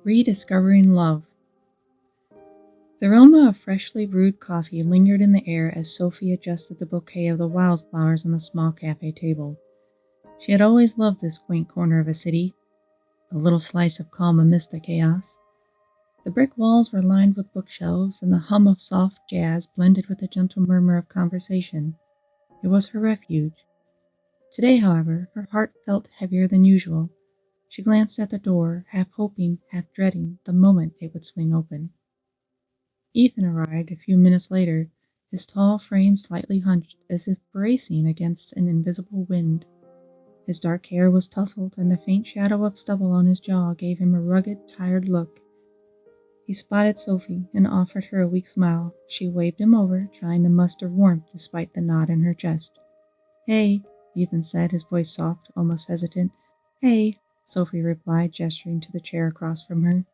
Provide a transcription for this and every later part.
Rediscovering Love. The aroma of freshly brewed coffee lingered in the air as Sophie adjusted the bouquet of the wildflowers on the small cafe table. She had always loved this quaint corner of a city, a little slice of calm amidst the chaos. The brick walls were lined with bookshelves, and the hum of soft jazz blended with the gentle murmur of conversation. It was her refuge. Today, however, her heart felt heavier than usual. She glanced at the door, half hoping, half dreading the moment it would swing open. Ethan arrived a few minutes later, his tall frame slightly hunched as if bracing against an invisible wind. His dark hair was tousled, and the faint shadow of stubble on his jaw gave him a rugged, tired look. He spotted Sophie and offered her a weak smile. She waved him over, trying to muster warmth despite the knot in her chest. "Hey," Ethan said, his voice soft, almost hesitant. "Hey," Sophie replied, gesturing to the chair across from her.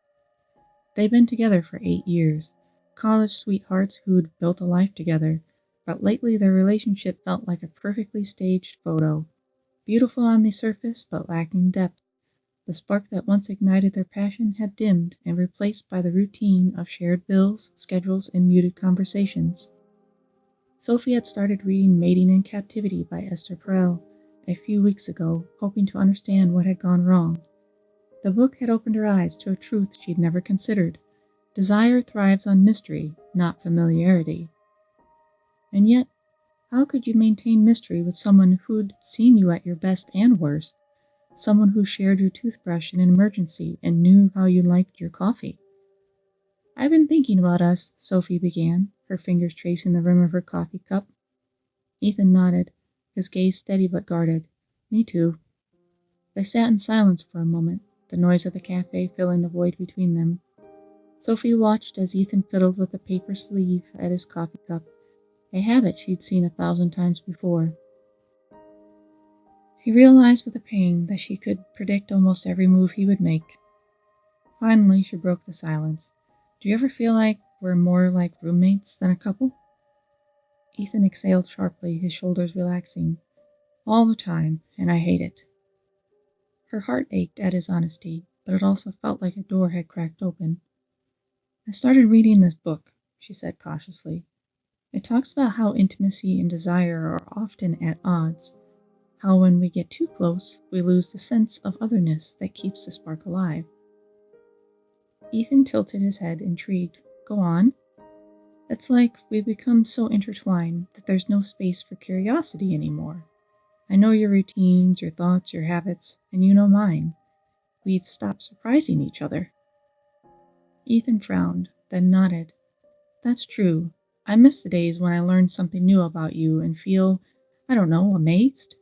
They'd been together for 8 years, college sweethearts who'd built a life together, but lately their relationship felt like a perfectly staged photo, beautiful on the surface but lacking depth. The spark that once ignited their passion had dimmed and replaced by the routine of shared bills, schedules, and muted conversations. Sophie had started reading Mating in Captivity by Esther Perel a few weeks ago, hoping to understand what had gone wrong. The book had opened her eyes to a truth she'd never considered. Desire thrives on mystery, not familiarity. And yet, how could you maintain mystery with someone who'd seen you at your best and worst? Someone who shared your toothbrush in an emergency and knew how you liked your coffee? "I've been thinking about us," Sophie began, her fingers tracing the rim of her coffee cup. Ethan nodded, his gaze steady but guarded. "Me too." They sat in silence for a moment, the noise of the cafe filling the void between them. Sophie watched as Ethan fiddled with the paper sleeve at his coffee cup, a habit she'd seen 1,000 times before. He realized with a pang that she could predict almost every move he would make. Finally, she broke the silence. "Do you ever feel like we're more like roommates than a couple?" Ethan exhaled sharply, his shoulders relaxing. "All the time, and I hate it." Her heart ached at his honesty, but it also felt like a door had cracked open. "I started reading this book," she said cautiously. "It talks about how intimacy and desire are often at odds, how when we get too close, we lose the sense of otherness that keeps the spark alive." Ethan tilted his head, intrigued. "Go on." "It's like we've become so intertwined that there's no space for curiosity anymore. I know your routines, your thoughts, your habits, and you know mine. We've stopped surprising each other." Ethan frowned, then nodded. "That's true. I miss the days when I learned something new about you and feel, I don't know, amazed."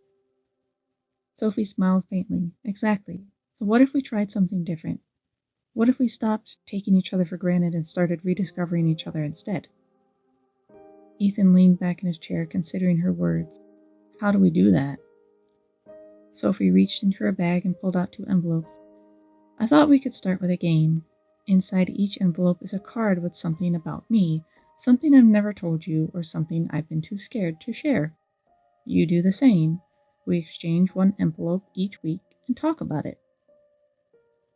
Sophie smiled faintly. "Exactly. So what if we tried something different? What if we stopped taking each other for granted and started rediscovering each other instead?" Ethan leaned back in his chair, considering her words. "How do we do that?" Sophie reached into her bag and pulled out 2 envelopes. "I thought we could start with a game. Inside each envelope is a card with something about me, something I've never told you, or something I've been too scared to share. You do the same. We exchange 1 envelope each week and talk about it."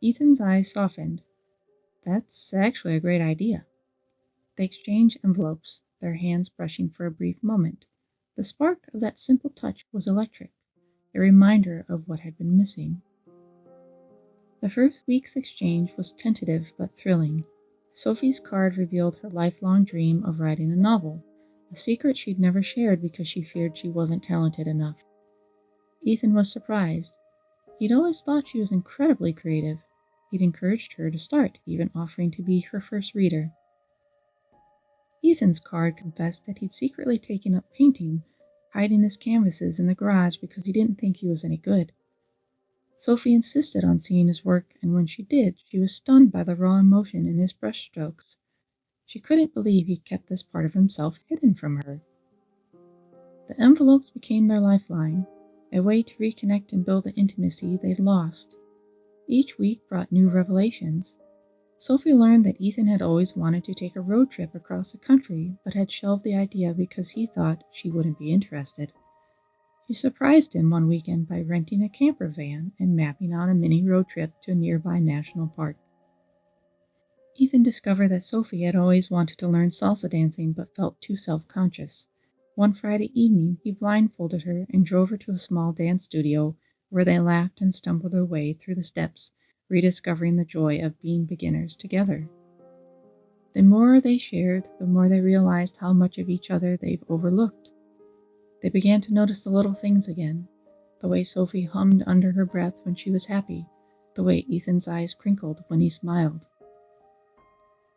Ethan's eyes softened. "That's actually a great idea." They exchanged envelopes, their hands brushing for a brief moment. The spark of that simple touch was electric, a reminder of what had been missing. The first week's exchange was tentative but thrilling. Sophie's card revealed her lifelong dream of writing a novel, a secret she'd never shared because she feared she wasn't talented enough. Ethan was surprised. He'd always thought she was incredibly creative. He'd encouraged her to start, even offering to be her first reader. Ethan's card confessed that he'd secretly taken up painting, hiding his canvases in the garage because he didn't think he was any good. Sophie insisted on seeing his work, and when she did, she was stunned by the raw emotion in his brushstrokes. She couldn't believe he'd kept this part of himself hidden from her. The envelopes became their lifeline, a way to reconnect and build the intimacy they'd lost. Each week brought new revelations. Sophie learned that Ethan had always wanted to take a road trip across the country, but had shelved the idea because he thought she wouldn't be interested. She surprised him one weekend by renting a camper van and mapping out a mini road trip to a nearby national park. Ethan discovered that Sophie had always wanted to learn salsa dancing but felt too self-conscious. One Friday evening, he blindfolded her and drove her to a small dance studio where they laughed and stumbled their way through the steps, rediscovering the joy of being beginners together. The more they shared, the more they realized how much of each other they've overlooked. They began to notice the little things again, the way Sophie hummed under her breath when she was happy, the way Ethan's eyes crinkled when he smiled.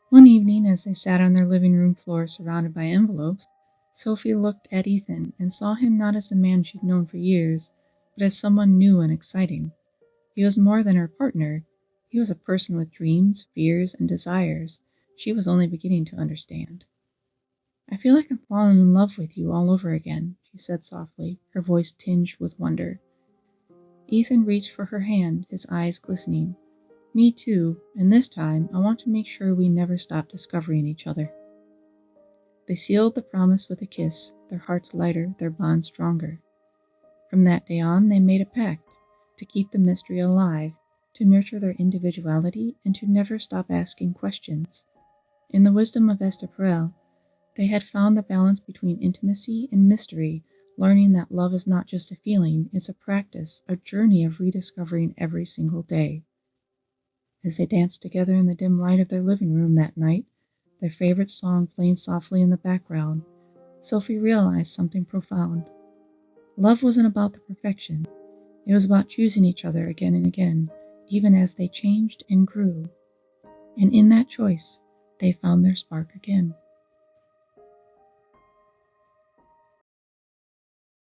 One evening, as they sat on their living room floor surrounded by envelopes, Sophie looked at Ethan and saw him not as the man she'd known for years, but as someone new and exciting. He was more than her partner. He was a person with dreams, fears, and desires she was only beginning to understand. "I feel like I'm falling in love with you all over again," she said softly, her voice tinged with wonder. Ethan reached for her hand, his eyes glistening. "Me too, and this time I want to make sure we never stop discovering each other." They sealed the promise with a kiss, their hearts lighter, their bond stronger. From that day on, they made a pact to keep the mystery alive, to nurture their individuality, and to never stop asking questions. In the wisdom of Esther Perel, they had found the balance between intimacy and mystery, learning that love is not just a feeling, it's a practice, a journey of rediscovering every single day. As they danced together in the dim light of their living room that night, their favorite song playing softly in the background, Sophie realized something profound. Love wasn't about the perfection. It was about choosing each other again and again, even as they changed and grew. And in that choice, they found their spark again.